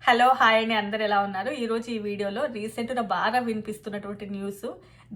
Hello hi అండి, అందరు ఎలా ఉన్నారు? ఈరోజు ఈ వీడియోలో రీసెంట్గా బాగా వినిపిస్తున్నటువంటి న్యూస్,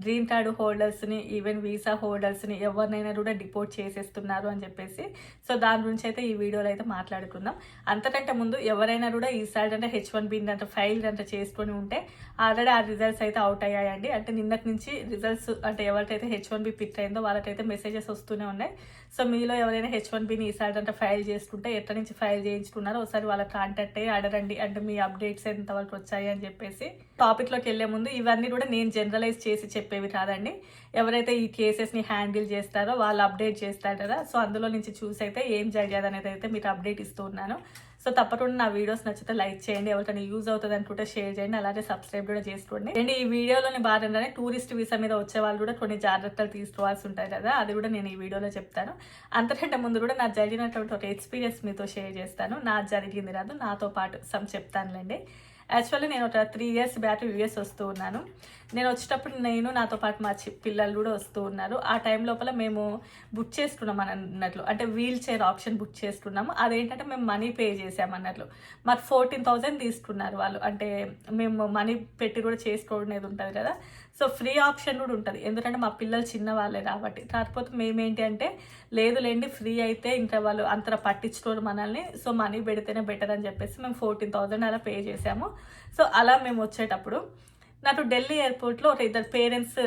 గ్రీన్ కార్డు హోల్డర్స్ని, ఈవెన్ వీసా హోల్డర్స్ని ఎవరినైనా కూడా డిపోర్ట్ చేసేస్తున్నారు అని చెప్పేసి. సో దాని గురించి అయితే ఈ వీడియోలో అయితే మాట్లాడుకుందాం. అంతకంటే ముందు ఎవరైనా కూడా ఈసారి అంటే H1B అంటే ఫైల్ అంటే చేసుకొని ఉంటే ఆల్రెడీ ఆ రిజల్ట్స్ అయితే అవుట్ అయ్యాయండి. అంటే నిన్నటి నుంచి రిజల్ట్స్ అంటే ఎవరికైతే H1B పిక్ అయిందో వాళ్ళకైతే మెసేజెస్ వస్తూనే ఉన్నాయి. సో మీలో ఎవరైనా H1Bని ఈసారి అంటే ఫైల్ చేసుకుంటే ఎక్కడి నుంచి ఫైల్ చేయించుకున్నారో ఒకసారి వాళ్ళకి కాంటాక్ట్ అయ్యి అడగండి, అంటే మీ అప్డేట్స్ ఎంతవరకు వచ్చాయి అని చెప్పేసి. టాపిక్లోకి వెళ్లే ముందు ఇవన్నీ కూడా నేను జనరలైజ్ చేసి చెప్పేవి కాదండి. ఎవరైతే ఈ కేసెస్ని హ్యాండిల్ చేస్తారో వాళ్ళు అప్డేట్ చేస్తారు కదా, సో అందులో నుంచి చూసి అయితే ఏం జరిగేది అనేది అయితే మీకు అప్డేట్ ఇస్తూ ఉన్నాను. సో తప్పకుండా నా వీడియోస్ నచ్చితే లైక్ చేయండి, ఎవరికైనా యూజ్ అవుతుంది అనుకుంటే షేర్ చేయండి, అలాగే సబ్స్క్రైబ్ కూడా చేసుకోండి. అండ్ ఈ వీడియోలోని భాగంగానే టూరిస్ట్ వీసా మీద వచ్చే వాళ్ళు కూడా కొన్ని జాగ్రత్తలు తీసుకోవాల్సి ఉంటాయి కదా, అది కూడా నేను ఈ వీడియోలో చెప్తాను. అంతకంటే ముందు కూడా నాకు జరిగినటువంటి ఒక ఎక్స్పీరియన్స్ మీతో షేర్ చేస్తాను. నాకు జరిగింది రాదు, నాతో పాటు సమ్ చెప్తానులేండి. యాక్చువల్లీ నేను ఒక 3 years బ్యాక్ యూఎస్ వస్తూ ఉన్నాను. నేను వచ్చేటప్పుడు నాతో పాటు మా పిల్లలు కూడా వస్తూ ఉన్నారు. ఆ టైం లోపల మేము బుక్ చేసుకున్నాం అన్నట్లు, అంటే వీల్ చైర్ ఆప్షన్ బుక్ చేసుకున్నాము. అదేంటంటే మేము మనీ పే చేసాము అన్నట్లు. మాకు 14,000 తీసుకున్నారు వాళ్ళు, అంటే మేము మనీ పెట్టి కూడా చేసుకోవడం ఉంటుంది కదా, సో ఫ్రీ ఆప్షన్ కూడా ఉంటుంది, ఎందుకంటే మా పిల్లలు చిన్న వాళ్ళే కాబట్టి. కాకపోతే మేమేంటి అంటే లేదులేండి ఫ్రీ అయితే ఇంకా వాళ్ళు అంతగా పట్టించుకోరు మనల్ని, సో మనీ పెడితేనే బెటర్ అని చెప్పేసి మేము 14,000 అలా పే చేసాము. సో అలా మేము వచ్చేటప్పుడు నాకు ఢిల్లీ ఎయిర్పోర్ట్లో ఒక 2 పేరెంట్స్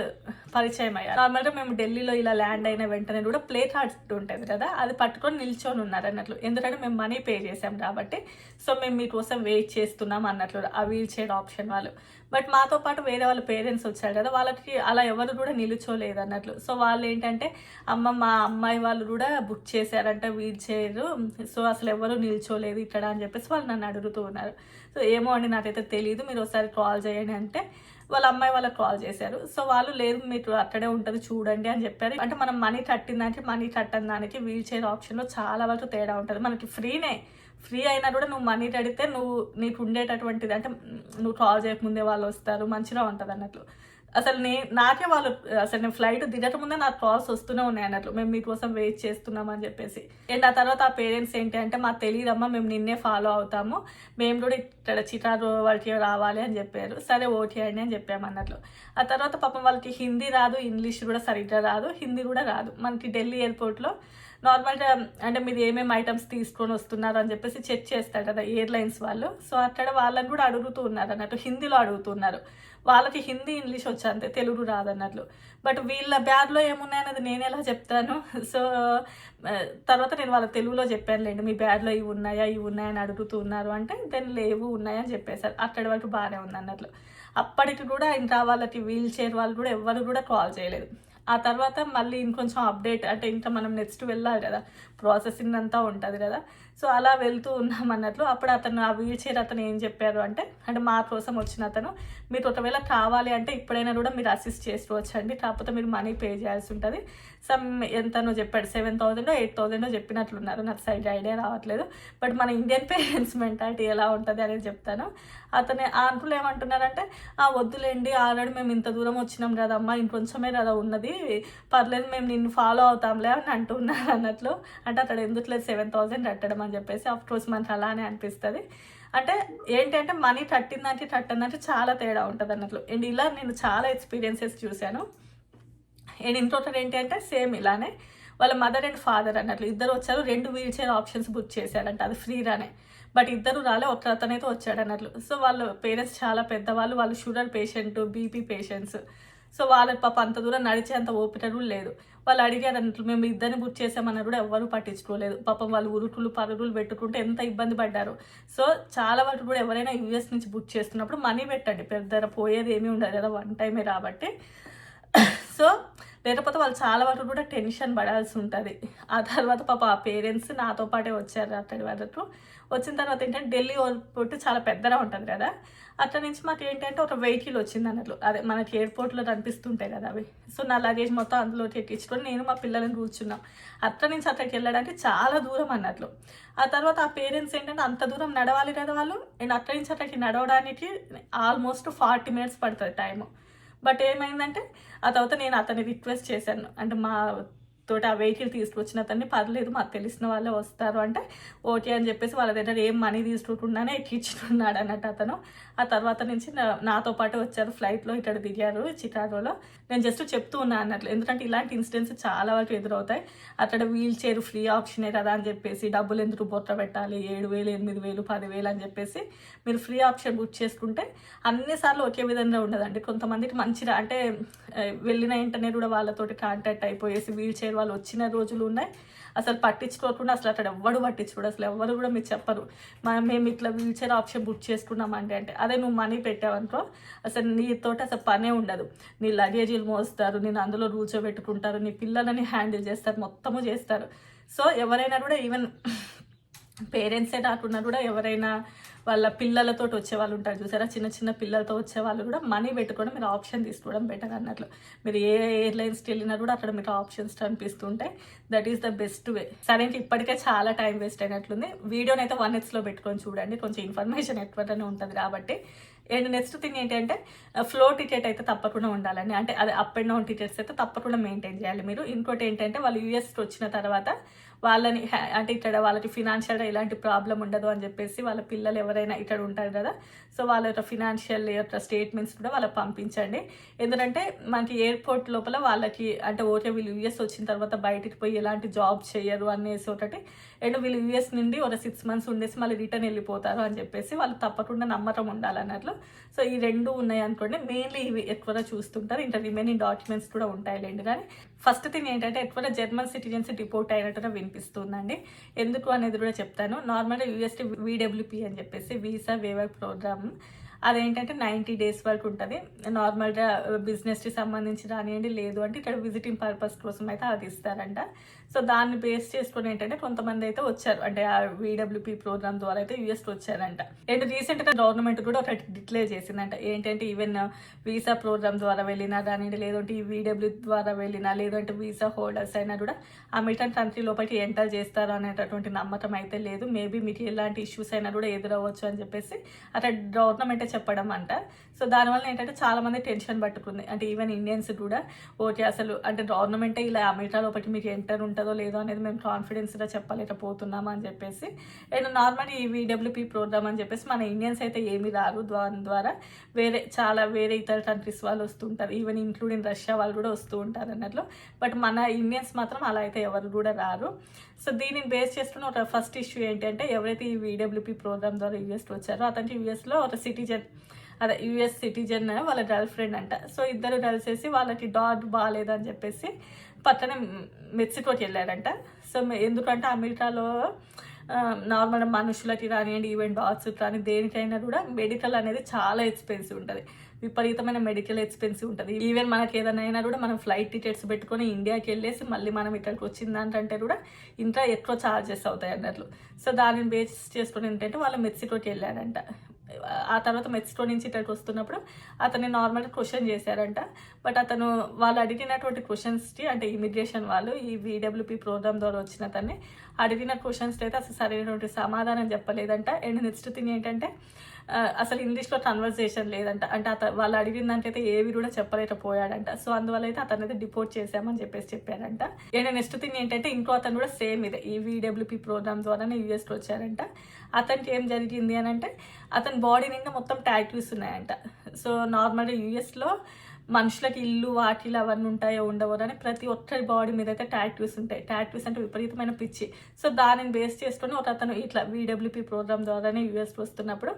పరిచయం అయ్యారు. నార్మల్గా మేము ఢిల్లీలో ఇలా ల్యాండ్ అయిన వెంటనే కూడా ప్లే కార్డ్ ఉంటుంది కదా, అది పట్టుకొని నిల్చొని ఉన్నారు అన్నట్లు, ఎందుకంటే మేము మనీ పే చేసాం కాబట్టి. సో మేము మీకోసం వెయిట్ చేస్తున్నాం అన్నట్లు ఆ వీల్ చైర్ ఆప్షన్ వాళ్ళు. బట్ మాతో పాటు వేరే వాళ్ళ పేరెంట్స్ వచ్చారు కదా, వాళ్ళకి అలా ఎవరు కూడా నిలుచోలేదు అన్నట్లు. సో వాళ్ళు ఏంటంటే మా అమ్మాయి వాళ్ళు కూడా బుక్ చేశారంట వీల్ చైర్, సో అసలు ఎవరు నిల్చోలేదు ఇక్కడ అని చెప్పేసి వాళ్ళు నన్ను అడుగుతూ ఉన్నారు. సో ఏమో అండి నాకైతే తెలియదు, మీరు ఒకసారి కాల్ చేయండి అంటే వాళ్ళ అమ్మాయి వాళ్ళకి కాల్ చేశారు. సో వాళ్ళు లేదు మీరు అక్కడే ఉంటుంది చూడండి అని చెప్పారు. అంటే మనం మనీ కట్టిందంటే మనీ కట్టని దానికి వీల్ చైర్ ఆప్షన్లో చాలా వరకు తేడా ఉంటుంది. మనకి ఫ్రీ అయినా కూడా నువ్వు మనీ కడితే నీకు ఉండేటటువంటిది, అంటే నువ్వు కాల్ చేయకముందే వాళ్ళు వస్తారు, మంచిగా ఉంటుంది అన్నట్లు. అసలు నాకే వాళ్ళు అసలు నేను ఫ్లైట్ దిగకముందే నాకు కాల్స్ వస్తూనే ఉన్నాయి అన్నట్లు, మేము మీకోసం వెయిట్ చేస్తున్నాం అని చెప్పేసి. అండ్ ఆ తర్వాత ఆ పేరెంట్స్ ఏంటి అంటే మాకు తెలియదమ్మా, మేము నిన్నే ఫాలో అవుతాము, మేము కూడా ఇక్కడ చికాగో వాళ్ళకి రావాలి అని చెప్పారు. సరే ఓకే అండి అని చెప్పాము అన్నట్లు. ఆ తర్వాత పాపం వాళ్ళకి హిందీ రాదు, ఇంగ్లీష్ కూడా సరిగ్గా రాదు, హిందీ కూడా రాదు. మనకి ఢిల్లీ ఎయిర్పోర్ట్లో నార్మల్గా అంటే మీరు ఏమేమి ఐటమ్స్ తీసుకొని వస్తున్నారు అని చెప్పేసి చెక్ చేస్తారు కదా ఎయిర్లైన్స్ వాళ్ళు. సో అక్కడ వాళ్ళని కూడా అడుగుతూ ఉన్నారు అన్నట్టు, హిందీలో అడుగుతున్నారు. వాళ్ళకి హిందీ ఇంగ్లీష్ వచ్చి అంతే, తెలుగు రాదన్నట్లు. బట్ వీళ్ళ బ్యాగ్లో ఏమున్నాయన్నది నేను ఎలా చెప్తాను? సో తర్వాత నేను వాళ్ళ తెలుగులో చెప్పానులేండి, మీ బ్యాగ్లో ఇవి ఉన్నాయని అడుగుతూ ఉన్నారు అంటే దెన్ లేవు ఉన్నాయని చెప్పేశారు. అక్కడి వరకు బాగానే ఉంది అన్నట్లు. అప్పటికి కూడా ఇంకా వాళ్ళకి వీల్ చైర్ వాళ్ళు కూడా ఎవరు కూడా కాల్ చేయలేదు. ఆ తర్వాత మళ్ళీ ఇంకొంచెం అప్డేట్, అంటే ఇంకా మనం నెక్స్ట్ వెళ్ళాలి కదా, ప్రాసెసింగ్ అంతా ఉంటుంది కదా. సో అలా వెళ్తూ ఉన్నాం అన్నట్లు. అప్పుడు అతను ఆ వీల్ చైర్ అతను ఏం చెప్పారు అంటే మా కోసం వచ్చిన అతను, మీరు ఒకవేళ కావాలి అంటే ఇప్పుడైనా కూడా మీరు అసిస్ట్ చేసుకోవచ్చండి, కాకపోతే మీరు మనీ పే చేయాల్సి ఉంటుంది. సమ్ ఎంతనో చెప్పాడు, 7,000 8,000 చెప్పినట్లున్నారు, నాకు సైడ్ ఐడియా రావట్లేదు. బట్ మన ఇండియన్ పేరెంట్స్ మెంటాలిటీ ఎలా ఉంటుంది అనేది చెప్తాను. అతనే ఆ అంకులు ఏమంటున్నారంటే వద్దులేండి, ఆల్రెడీ మేము ఇంత దూరం వచ్చినాం కదమ్మా, ఇంకొంచెమే కదా ఉన్నది, పర్లేదు మేము నిన్ను ఫాలో అవుతాంలే అని అంటున్నారు అన్నట్లు. అంటే అక్కడ ఎందుకులేదు 7,000 కట్టడం అని చెప్పేసి. ఆఫ్ కోర్స్ మనకు అలానే అనిపిస్తుంది. అంటే ఏంటంటే మనీ కట్టిందంటే చాలా తేడా ఉంటుంది అన్నట్లు. అండ్ ఇలా నేను చాలా ఎక్స్పీరియన్సెస్ చూశాను. అండ్ ఇంకొకటి ఏంటి అంటే సేమ్ ఇలానే వాళ్ళ మదర్ అండ్ ఫాదర్ అన్నట్లు ఇద్దరు వచ్చారు, 2 వీల్ చైర్ ఆప్షన్స్ బుక్ చేశారంట, అది ఫ్రీగానే. బట్ ఇద్దరు రాలే, ఒక అతనైతే వచ్చాడు అన్నట్లు. సో వాళ్ళ పేరెంట్స్ చాలా పెద్దవాళ్ళు, వాళ్ళు sugar patient, BP patients. So వాళ్ళకి పాప అంత దూరం నడిచే అంత ఓపిక కూడా లేదు. వాళ్ళు అడిగారు అన్నట్లు, మేము ఇద్దరిని బుక్ చేసామన్నా కూడా ఎవరు పట్టించుకోలేదు. పాపం వాళ్ళు ఉరుకులు పరుగులు పెట్టుకుంటే ఎంత ఇబ్బంది పడ్డారు. సో చాలా వరకు కూడా ఎవరైనా యూఎస్ నుంచి బుక్ చేస్తున్నప్పుడు మనీ పెట్టండి, పెద్ద పోయేది ఏమీ ఉండదు కదా, 1 టైమే కాబట్టి. సో లేకపోతే వాళ్ళు చాలా వరకు కూడా టెన్షన్ పడాల్సి ఉంటుంది. ఆ తర్వాత పాప ఆ పేరెంట్స్ నాతో పాటే వచ్చారు అక్కడి వరకు. వచ్చిన తర్వాత ఏంటంటే ఢిల్లీ ఎయిర్పోర్ట్ చాలా పెద్దగా ఉంటుంది కదా, అక్కడ నుంచి మాకు ఏంటంటే ఒక వెహికల్ వచ్చింది అన్నట్లు, అదే మనకి ఎయిర్పోర్ట్లో కనిపిస్తుంటాయి కదా అవి. సో నా లగేజ్ మొత్తం అందులోకి ఎక్కించుకొని నేను మా పిల్లలను కూర్చున్నాం. అక్కడి నుంచి అక్కడికి వెళ్ళడానికి చాలా దూరం అన్నట్లు. ఆ తర్వాత ఆ పేరెంట్స్ ఏంటంటే అంత దూరం నడవాలి కదా వాళ్ళు, అండ్ అక్కడి నుంచి అక్కడికి నడవడానికి ఆల్మోస్ట్ 40 minutes పడుతుంది టైము. బట్ ఏమైందంటే ఆ తర్వాత నేను అతన్ని రిక్వెస్ట్ చేశాను, అంటే మా తోటి ఆ వెహికల్ తీసుకొచ్చిన అతన్ని పర్లేదు మాకు తెలిసిన వాళ్ళే వస్తారు అంటే ఓకే అని చెప్పేసి వాళ్ళ దగ్గర ఏం మనీ తీసుకుంటున్నానే ఎక్కించుకున్నాడు అన్నట్టు అతను. ఆ తర్వాత నుంచి నాతో పాటు వచ్చారు, ఫ్లైట్లో ఇక్కడ దిగారు చికాగోలో. నేను జస్ట్ చెప్తూ ఉన్నాను అన్నట్లు, ఎందుకంటే ఇలాంటి ఇన్సిడెంట్స్ చాలా వరకు ఎదురవుతాయి. అక్కడ వీల్ చైర్ ఫ్రీ ఆప్షనే కదా అని చెప్పేసి డబ్బులు ఎందుకు బొట్ట పెట్టాలి, 7,000 8,000 10,000 అని చెప్పేసి మీరు ఫ్రీ ఆప్షన్ బుక్ చేసుకుంటే అన్నిసార్లు ఒకే విధంగా ఉండదండి. కొంతమందికి మంచిగా అంటే వెళ్ళిన వెంటనే కూడా వాళ్ళతోటి కాంటాక్ట్ అయిపోయేసి వీల్ చైర్ వాళ్ళు వచ్చిన రోజులు ఉన్నాయి, అసలు పట్టించుకోకుండా అసలు అక్కడ ఎవ్వడు పట్టించుకోడు, అసలు ఎవ్వరు కూడా మీరు చెప్పరు మేము ఇట్లా వీల్ చైర్ ఆప్షన్ బుక్ చేసుకున్నామంటే. అంటే అదే నువ్వు మనీ పెట్టావనుకో అసలు నీతోటి అసలు పనే ఉండదు. నీ లగేజీలు మోస్తారు, నేను అందులో కూర్చోబెట్టుకుంటారు, నీ పిల్లలని హ్యాండిల్ చేస్తారు, మొత్తము చేస్తారు. సో ఎవరైనా కూడా ఈవెన్ పేరెంట్సే కాకుండా కూడా ఎవరైనా వాళ్ళ పిల్లలతో వచ్చే వాళ్ళు ఉంటారు చూసారా, చిన్న చిన్న పిల్లలతో వచ్చే వాళ్ళు కూడా మనీ పెట్టుకొని మీరు ఆప్షన్ తీసుకోవడం బెటర్ అన్నట్లు. మీరు ఏ ఎయిర్లైన్స్కి వెళ్ళినా కూడా అక్కడ మీకు ఆప్షన్స్ కనిపిస్తుంటాయి. That is the best way. సరే ఇంక ఇప్పటికే చాలా టైం వేస్ట్ అయినట్లుంది. వీడియోని అయితే 1x పెట్టుకొని చూడండి, కొంచెం ఇన్ఫర్మేషన్ ఎక్కువనే ఉంటుంది కాబట్టి. అండ్ నెక్స్ట్ థింగ్ ఏంటంటే ఫ్లో టికెట్ అయితే తప్పకుండా ఉండాలండి. అంటే అది అప్ అండ్ డౌన్ టికెట్స్ అయితే తప్పకుండా మెయింటైన్ చేయాలి మీరు. ఇంకోటి ఏంటంటే వాళ్ళు యూఎస్కి వచ్చిన తర్వాత వాళ్ళని అంటే ఇక్కడ వాళ్ళకి ఫినాన్షియల్గా ఎలాంటి ప్రాబ్లం ఉండదు అని చెప్పేసి వాళ్ళ పిల్లలు ఎవరైనా ఇక్కడ ఉంటారు కదా, సో వాళ్ళ యొక్క ఫినాన్షియల్ యొక్క స్టేట్మెంట్స్ కూడా వాళ్ళకి పంపించండి. ఎందుకంటే మనకి ఎయిర్పోర్ట్ లోపల వాళ్ళకి అంటే ఓకే వీళ్ళు యూఎస్ వచ్చిన తర్వాత బయటికి పోయి ఎలాంటి జాబ్ చేయరు అనేసి ఒకటి, అండ్ వీళ్ళు యూఎస్ నుండి ఒక 6 months ఉండేసి మళ్ళీ రిటర్న్ వెళ్ళిపోతారు అని చెప్పేసి వాళ్ళు తప్పకుండా నమ్మకం ఉండాలన్నట్లు. సో ఈ రెండు ఉన్నాయి అనుకోండి, మెయిన్లీ ఇవి ఎక్కువగా చూస్తుంటారు. ఇంకా రిమైనింగ్ డాక్యుమెంట్స్ కూడా ఉంటాయిలేండి. కానీ ఫస్ట్ థింగ్ ఏంటంటే ఎక్కువగా జర్మన్ సిటిజన్స్ డిపోర్ట్ అయినట్టుగా వినిపిస్తుందండి. ఎందుకు అనేది కూడా చెప్తాను. నార్మల్గా యూఎస్టీ VWP అని చెప్పేసి వీసా వేవర్ ప్రోగ్రామ్, అదేంటంటే 90 days వరకు ఉంటుంది. నార్మల్గా బిజినెస్కి సంబంధించి రానివ్వండి, లేదు అంటే ఇక్కడ విజిటింగ్ పర్పస్ కోసం అయితే అది ఇస్తారంట. సో దాన్ని బేస్ చేసుకుని ఏంటంటే కొంతమంది అయితే వచ్చారు, అంటే ఆ VWP ప్రోగ్రామ్ ద్వారా అయితే యూఎస్కి వచ్చారంట. అండ్ రీసెంట్గా గవర్నమెంట్ కూడా ఒకటి డిక్లేర్ చేసిందంట, ఏంటంటే ఈవెన్ వీసా ప్రోగ్రామ్ ద్వారా వెళ్ళినా కానివ్వండి, లేదంటే ఈ VW ద్వారా వెళ్ళినా, లేదంటే వీసా హోల్డర్స్ అయినా కూడా అమెరికన్ కంట్రీ లోపలికి ఎంటర్ చేస్తారు అనేటటువంటి నమ్మకం అయితే లేదు. మేబీ మీకు ఎలాంటి ఇష్యూస్ అయినా కూడా ఎదురవ్వచ్చు అని చెప్పేసి అట్లా గవర్నమెంటే చెప్పడం అంట. సో దానివల్ల ఏంటంటే చాలా మంది టెన్షన్ పట్టుకుంది, అంటే ఈవెన్ ఇండియన్స్ కూడా ఓకే అసలు అంటే గవర్నమెంటే ఇలా అమెరికా లోపలికి మీకు ఎంటర్ ఉంటుందో లేదో అనేది మేము కాన్ఫిడెన్స్గా చెప్పలేకపోతున్నాము అని చెప్పేసి. అండ్ నార్మల్ ఈ VWP ప్రోగ్రామ్ అని చెప్పేసి మన ఇండియన్స్ అయితే ఏమీ రారు, దాని ద్వారా వేరే ఇతర కంట్రీస్ వాళ్ళు వస్తుంటారు, ఈవెన్ ఇంక్లూడింగ్ రష్యా వాళ్ళు కూడా వస్తూ ఉంటారు అన్నట్లు. బట్ మన ఇండియన్స్ మాత్రం అలా అయితే ఎవరు కూడా రారు. సో దీనిని బేస్ చేసుకున్న ఒక ఫస్ట్ ఇష్యూ ఏంటంటే ఎవరైతే ఈ VWP ప్రోగ్రామ్ ద్వారా యూఎస్కి వచ్చారో అతనికి యూఎస్లో ఒక సిటిజన్, అదే యూఎస్ సిటిజన్ వాళ్ళ గర్ల్ ఫ్రెండ్ అంట. సో ఇద్దరు కలిసేసి వాళ్ళకి డాగ్ బాగాలేదని చెప్పేసి పక్కనే మెక్సికోకి వెళ్ళారంట. సో ఎందుకంటే అమెరికాలో నార్మల్ మనుషులకి కానివ్వండి, ఈవెన్ డాగ్స్ కానీ దేనికైనా కూడా మెడికల్ అనేది చాలా ఎక్స్పెన్సివ్ ఉంటుంది, విపరీతమైన మెడికల్ ఎక్స్పెన్సివ్ ఉంటుంది. ఈవెన్ మనకి ఏదైనా అయినా కూడా మనం ఫ్లైట్ టికెట్స్ పెట్టుకొని ఇండియాకి వెళ్ళేసి మళ్ళీ మనం ఇక్కడికి వచ్చిందంటే కూడా ఇంకా ఎక్కువ ఛార్జెస్ అవుతాయి అన్నట్లు. సో దానిని బేస్ చేసుకుని ఏంటంటే వాళ్ళు మెక్సికోకి వెళ్ళారంట. ఆ తర్వాత మెక్సికో నుంచి ఇక్కడికి వస్తున్నప్పుడు అతన్ని నార్మల్గా క్వశ్చన్ చేశారంట. బట్ అతను వాళ్ళు అడిగినటువంటి క్వశ్చన్స్కి అంటే ఇమిగ్రేషన్ వాళ్ళు ఈ VWP ప్రోగ్రామ్ ద్వారా వచ్చిన అతన్ని అడిగిన క్వశ్చన్స్ అయితే అసలు సరైనటువంటి సమాధానం చెప్పలేదంట. అండ్ నెక్స్ట్ థింగ్ ఏంటంటే అసలు ఇంగ్లీష్లో కన్వర్సేషన్ లేదంట, అంటే వాళ్ళు అడిగిన దానికైతే ఏవి కూడా చెప్పలేకపోయాడంట. సో అందువల్ల అయితే అతను అయితే డిపోర్ట్ చేశామని చెప్పారంట. అండ్ నెక్స్ట్ థింగ్ ఏంటంటే ఇంకో అతను కూడా సేమ్ ఇదే ఈ VWP ప్రోగ్రామ్ ద్వారానే యూఎస్కి వచ్చారంట. అతనికి ఏం జరిగింది అని అంటే అతని బాడీ నిండా మొత్తం టాటూస్ ఉన్నాయంట. సో నార్మల్గా యూఎస్లో మనుషులకి ఇల్లు వాకిలు అవన్నీ ఉంటాయో ఉండవో అని ప్రతి ఒక్కరి బాడీ మీద అయితే టాటూస్ ఉంటాయి. టాటూస్ అంటే విపరీతమైన పిచ్చి. సో దానిని బేస్ చేసుకొని ఒక అతను ఇట్లా VWP ప్రోగ్రామ్ ద్వారానే యూఎస్కి వస్తున్నప్పుడు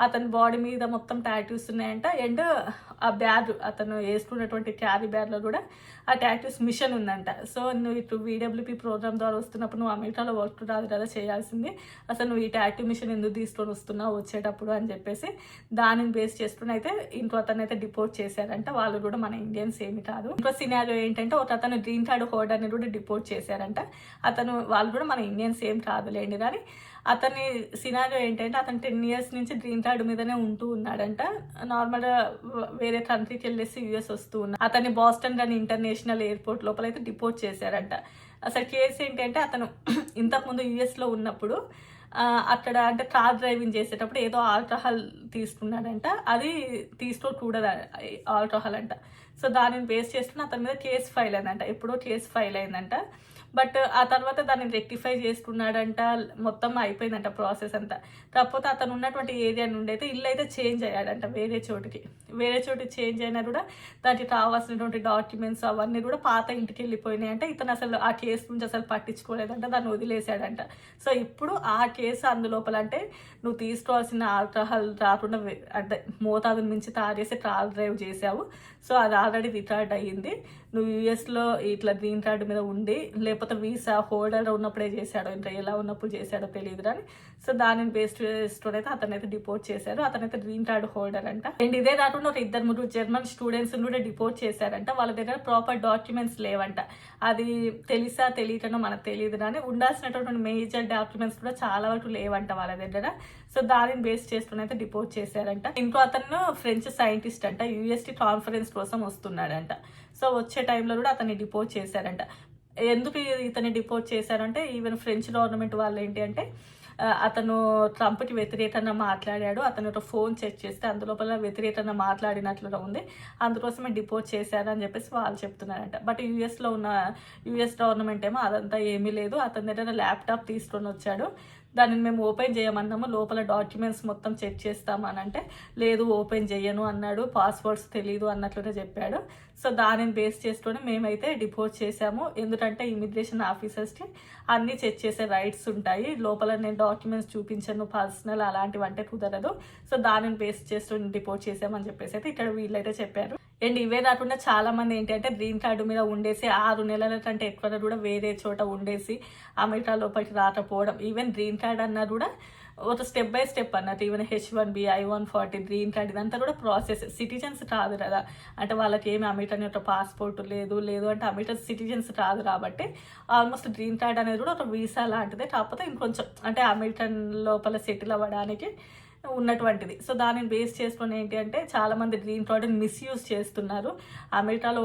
అతని బాడీ మీద మొత్తం టాటూస్ ఉన్నాయంట. అండ్ ఆ బ్యాగ్ అతను వేసుకున్నటువంటి క్యారీ బ్యాగ్లో కూడా ఆ టాటూస్ మిషన్ ఉందంట. సో నువ్వు ఇటు VWP ప్రోగ్రామ్ ద్వారా వస్తున్నప్పుడు నువ్వు అమెరికాలో వర్క్ రాదు కదా చేయాల్సింది, అసలు నువ్వు ఈ టాటూ మిషన్ ఎందుకు తీసుకొని వస్తున్నావు వచ్చేటప్పుడు అని చెప్పేసి దానిని బేస్ చేసుకుని అయితే ఇంకో అతను అయితే డిపోర్ట్ చేశారంట. వాళ్ళు కూడా మన ఇండియన్స్ ఏమి కాదు. ఇంకో సినారియో ఏంటంటే ఒక అతను గ్రీన్ కార్డ్ హోల్డర్ని కూడా డిపోర్ట్ చేశారంట. వాళ్ళు కూడా మన ఇండియన్స్ ఏం కాదులేండి. కానీ అతని సినారియో ఏంటంటే అతను 10 years నుంచి గ్రీన్ కార్డు మీదనే ఉంటూ ఉన్నాడంట. నార్మల్గా వేరే కంట్రీకి వెళ్ళేసి యూఎస్ వస్తూ ఉన్నాడు. అతన్ని బాస్టన్ కానీ ఇంటర్నేషనల్ ఎయిర్పోర్ట్ లోపల అయితే డిపోర్ట్ చేశారంట. అసలు కేసు ఏంటంటే అతను ఇంతకుముందు యూఎస్లో ఉన్నప్పుడు అక్కడ అంటే కార్ డ్రైవింగ్ చేసేటప్పుడు ఏదో ఆల్కహాల్ తీసుకున్నాడంట. అది తీసుకోకూడదు ఆల్కహాల్ అంట. సో దానిని బేస్ చేసుకొని అతని మీద కేసు ఫైల్ అయిందంట. ఎప్పుడో కేసు ఫైల్ అయిందంట. బట్ ఆ తర్వాత దాన్ని రెక్టిఫై చేసుకున్నాడంట. మొత్తం అయిపోయిందంట ప్రాసెస్ అంతా. కాకపోతే అతను ఉన్నటువంటి ఏరియా నుండి అయితే ఇల్లు అయితే చేంజ్ అయ్యాడంట వేరే చోటికి. వేరే చోటికి చేంజ్ అయినా కూడా దానికి కావాల్సినటువంటి డాక్యుమెంట్స్ అవన్నీ కూడా పాత ఇంటికి వెళ్ళిపోయినాయి అంటే ఇతను అసలు ఆ కేసు నుంచి అసలు పట్టించుకోలేదంట. దాన్ని వదిలేసాడంట. సో ఇప్పుడు ఆ కేసు అందులోపల అంటే నువ్వు తీసుకోవాల్సిన ఆల్కహాల్ రాకుండా అంటే మోతాదుని మించి తాగేసి కార్ డ్రైవ్ చేసావు. సో అది ఆల్రెడీ రికార్డ్ అయ్యింది. నువ్వు యూఎస్లో ఇట్లా గ్రీన్ కార్డు మీద ఉండి లేకపోతే వీసా హోల్డర్ ఉన్నప్పుడే చేశాడో ఇంకా ఎలా ఉన్నప్పుడు చేశాడో తెలియదు కానీ సో దానిని బేస్డ్ చేసుకొని అయితే అతనైతే డిపోర్ట్ చేశారు. అతనైతే గ్రీన్ కార్డు హోల్డర్ అంట. అండ్ ఇదే కాకుండా ఒక 2-3 జర్మన్ స్టూడెంట్స్ కూడా డిపోర్ట్ చేశారంట. వాళ్ళ దగ్గర ప్రాపర్ డాక్యుమెంట్స్ లేవంట. అది తెలిసా తెలియకనో మనకు తెలియదు కానీ ఉండాల్సినటువంటి మేజర్ డాక్యుమెంట్స్ కూడా చాలా వరకు లేవంట వాళ్ళ దగ్గర. సో దానిని బేస్ చేసుకుని అయితే డిపోర్ట్ చేశారంట. ఇంకో అతను ఫ్రెంచ్ సైంటిస్ట్ అంట. యూఎస్టీ కాన్ఫరెన్స్ కోసం వస్తున్నాడంట. సో వచ్చే టైంలో కూడా అతన్ని డిపోర్ట్ చేశారంట. ఎందుకు ఇతన్ని డిపోర్ట్ చేశారంటే ఈవెన్ ఫ్రెంచ్ గవర్నమెంట్ వాళ్ళు ఏంటి అంటే అతను ట్రంప్కి వ్యతిరేకంగా మాట్లాడాడు. అతను ఒక ఫోన్ చెక్ చేస్తే అందులోపల వ్యతిరేకంగా మాట్లాడినట్లుగా ఉంది. అందుకోసమే డిపోర్ట్ చేశారు అని చెప్పేసి వాళ్ళు చెప్తున్నారంట. బట్ యూఎస్లో ఉన్న యూఎస్ గవర్నమెంట్ ఏమో అదంతా ఏమీ లేదు. అతని దగ్గర ల్యాప్టాప్ తీసుకొని వచ్చాడు. దానిని మేము ఓపెన్ చేయమన్నాము. లోపల డాక్యుమెంట్స్ మొత్తం చెక్ చేస్తామని అంటే లేదు ఓపెన్ చేయను అన్నాడు. పాస్వర్డ్స్ తెలియదు అన్నట్లుగా చెప్పాడు. సో దానిని బేస్ చేసుకొని మేమైతే డిపోర్ట్ చేశాము. ఎందుకంటే ఇమిగ్రేషన్ ఆఫీసర్స్కి అన్నీ చెక్ చేసే రైట్స్ ఉంటాయి. లోపల నేను డాక్యుమెంట్స్ చూపించను పర్సనల్ అలాంటివి అంటే కుదరదు. సో దానిని బేస్ చేసుకొని డిపోర్ట్ చేసామని చెప్పేసి అయితే ఇక్కడ వీళ్ళైతే చెప్పారు. అండ్ ఇవే కాకుండా చాలా మంది ఏంటంటే గ్రీన్ కార్డు మీద ఉండేసి 6 నెలల కంటే ఎక్కువ కూడా వేరే చోట ఉండేసి అమెరికా లోపలికి రాకపోవడం. ఈవెన్ గ్రీన్ కార్డ్ అన్నా కూడా ఒక స్టెప్ బై స్టెప్ అన్నట్టు. Even H1B, I-140 green card ఇదంతా కూడా ప్రాసెస్. సిటిజన్స్ కాదు కదా, అంటే వాళ్ళకి ఏమి అమెరికన్ యొక్క పాస్పోర్ట్ లేదు అంటే అమెరికన్ సిటిజన్స్ కాదు కాబట్టి ఆల్మోస్ట్ గ్రీన్ కార్డ్ అనేది కూడా ఒక వీసా లాంటిదే. కాకపోతే ఇంకొంచెం అంటే అమెరికన్ లోపల సెటిల్ అవ్వడానికి ఉన్నటువంటిది. సో దానిని బేస్ చేసుకొని ఏంటి అంటే చాలామంది గ్రీన్ కార్డుని మిస్యూజ్ చేస్తున్నారు. అమెరికాలో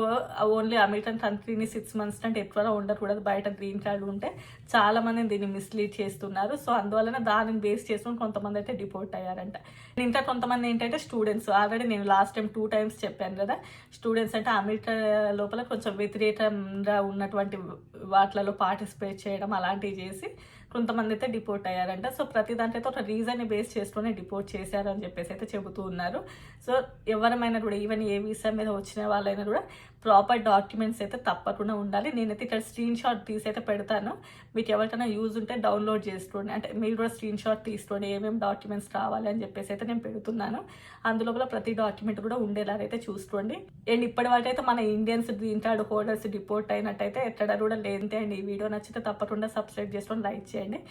ఓన్లీ అమెరికన్ కంట్రీని 6 months కంటే ఎక్కువగా ఉండకూడదు బయట గ్రీన్ కార్డు ఉంటే. చాలామంది దీన్ని మిస్లీడ్ చేస్తున్నారు. సో అందువలన దానిని బేస్ చేసుకొని కొంతమంది అయితే డిపోర్ట్ అయ్యారంట. ఇంకా కొంతమంది ఏంటంటే స్టూడెంట్స్. ఆల్రెడీ నేను లాస్ట్ టైం 2 times చెప్పాను కదా, స్టూడెంట్స్ అంటే అమెరికా లోపల కొంచెం వ్యతిరేకంగా ఉన్నటువంటి వాటిలలో పార్టిసిపేట్ చేయడం అలాంటివి చేసి కొంతమంది అయితే డిపోర్ట్ అయ్యారంట. సో ప్రతి దాంట్లో అయితే ఒక రీజన్ని బేస్ చేసుకొని డిపోర్ట్ చేశారు అని చెప్పేసి అయితే చెబుతూ ఉన్నారు. సో ఎవరమైనా కూడా ఈవెన్ ఏ వీసా మీద వచ్చిన వాళ్ళైనా కూడా ప్రాపర్ డాక్యుమెంట్స్ అయితే తప్పకుండా ఉండాలి. నేనైతే ఇక్కడ స్క్రీన్ షాట్ తీసి అయితే పెడతాను. మీకు ఎవరికైనా యూజ్ ఉంటే డౌన్లోడ్ చేసుకోండి. అంటే మీరు కూడా స్క్రీన్ షాట్ తీసుకోండి ఏమేమి డాక్యుమెంట్స్ కావాలి అని చెప్పేసి అయితే నేను పెడుతున్నాను. అందులో ప్రతి డాక్యుమెంట్ కూడా ఉండేలాగైతే చూసుకోండి. అండ్ ఇప్పటి వరకు అయితే మన Indians green card holders deport అయినట్టయితే ఎక్కడ కూడా లేదంటే. అండ్ ఈ వీడియో నచ్చితే తప్పకుండా సబ్స్క్రైబ్ చేసుకొని లైక్ చేయండి.